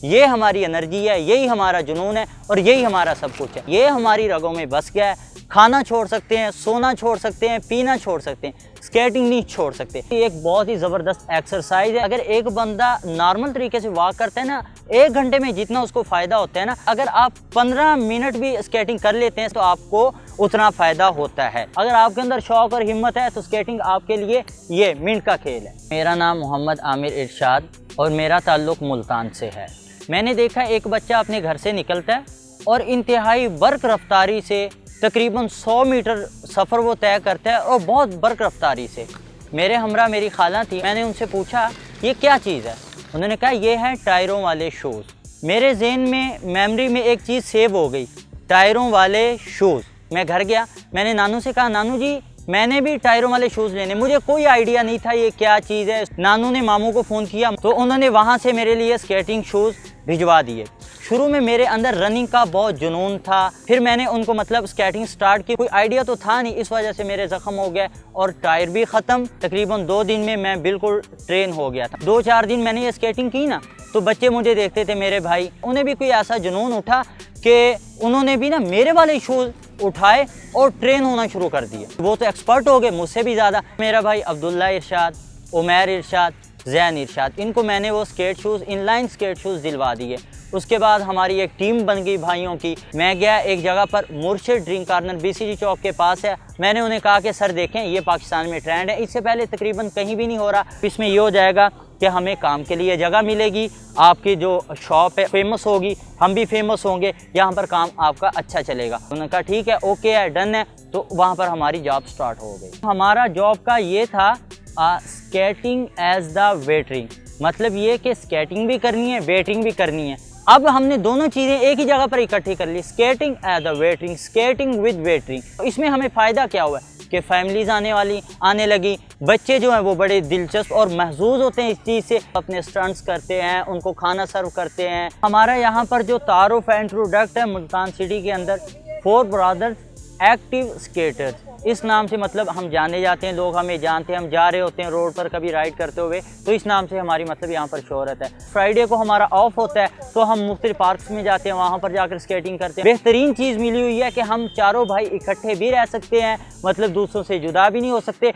ये हमारी एनर्जी है, यही हमारा जुनून है और यही हमारा सब कुछ है। ये हमारी रगों में बस गया है। खाना छोड़ सकते हैं, सोना छोड़ सकते हैं, पीना छोड़ सकते हैं, स्केटिंग नहीं छोड़ सकते। ये एक बहुत ही ज़बरदस्त एक्सरसाइज है। अगर एक बंदा नॉर्मल तरीके से वॉक करता है ना, 1 घंटे में जितना उसको फ़ायदा होता है ना, अगर आप 15 मिनट भी स्केटिंग कर लेते हैं तो आपको उतना फ़ायदा होता है। अगर आपके अंदर शौक़ और हिम्मत है तो स्केटिंग आपके लिए ये मिनट का खेल है। मेरा नाम मोहम्मद आमिर इरशाद और मेरा ताल्लुक़ मुल्तान से है। मैंने देखा एक बच्चा अपने घर से निकलता है और इंतहाई बर्क रफ्तारी से तकरीबन 100 मीटर सफ़र वो तय करता है और बहुत बर्क रफ्तारी से। मेरे हमरा मेरी खाला थी, मैंने उनसे पूछा ये क्या चीज़ है। उन्होंने कहा ये हैं टायरों वाले शूज़। मेरे जहन में मेमोरी में एक चीज़ सेव हो गई, टायरों वाले शूज़। मैं घर गया, मैंने नानू से कहा नानू जी मैंने भी टायरों वाले शूज़ लेने। मुझे कोई आइडिया नहीं था ये क्या चीज़ है। नानू ने मामू को फ़ोन किया तो उन्होंने वहाँ से मेरे लिए स्केटिंग शूज़ भिजवा दिए। शुरू में मेरे अंदर रनिंग का बहुत जुनून था, फिर मैंने उनको मतलब स्केटिंग स्टार्ट की। कोई आइडिया तो था नहीं, इस वजह से मेरे ज़ख्म हो गए और टायर भी ख़त्म। तकरीबन 2 दिन में मैं बिल्कुल ट्रेन हो गया था। 2-4 दिन मैंने ये स्केटिंग की ना तो बच्चे मुझे देखते थे, मेरे भाई, उन्हें भी कोई ऐसा जुनून उठा कि उन्होंने भी ना मेरे वाले शूज़ उठाए और ट्रेन होना शुरू कर दिए। वो तो एक्सपर्ट हो गए मुझसे भी ज़्यादा। मेरा भाई अब्दुल्ला इरशाद, उमैर इरशाद, ज़ैन इरशाद, इनको मैंने वो skate shoes, inline skate shoes दिलवा दिए। उसके बाद हमारी एक टीम बन गई भाइयों की। मैं गया एक जगह पर, मुर्शिद ड्रिंक कॉर्नर BCG चौक के पास है। मैंने उन्हें कहा कि सर देखें ये पाकिस्तान में ट्रेंड है, इससे पहले तकरीबन कहीं भी नहीं हो रहा। इसमें ये हो जाएगा कि हमें काम के लिए जगह मिलेगी, आपकी जो शॉप है फेमस होगी, हम भी फेमस होंगे, यहाँ पर काम आपका अच्छा चलेगा। उन्होंने कहा ठीक है, ओके है, डन है। तो वहाँ पर हमारी जॉब स्टार्ट हो गई। हमारा जॉब का ये था स्केटिंग एज द वेटरिंग, मतलब ये कि स्केटिंग भी करनी है, वेटरिंग भी करनी है। अब हमने दोनों चीज़ें एक ही जगह पर इकट्ठी कर ली, skating as the weathering, skating with weathering. तो इसमें हमें फ़ायदा क्या हुआ कि फैमिलीज़ आने लगी। बच्चे जो हैं वो बड़े दिलचस्प और महजूज होते हैं इस चीज़ से, अपने स्टंट्स करते हैं, उनको खाना सर्व करते हैं। हमारा यहाँ पर जो तारुफ इंट्रोडक्ट है मुल्तान सिटी के अंदर, 4 ब्रदर्स एक्टिव स्केटर्स, इस नाम से मतलब हम जाने जाते हैं, लोग हमें जानते हैं। हम जा रहे होते हैं रोड पर कभी राइड करते हुए तो इस नाम से हमारी मतलब यहाँ पर शोहरत है। फ्राइडे को हमारा ऑफ होता है तो हम मुख्तलिफ पार्क्स में जाते हैं, वहाँ पर जाकर स्केटिंग करते हैं। बेहतरीन चीज़ मिली हुई है कि हम चारों भाई इकट्ठे भी रह सकते हैं, मतलब दूसरों से जुदा भी नहीं हो सकते।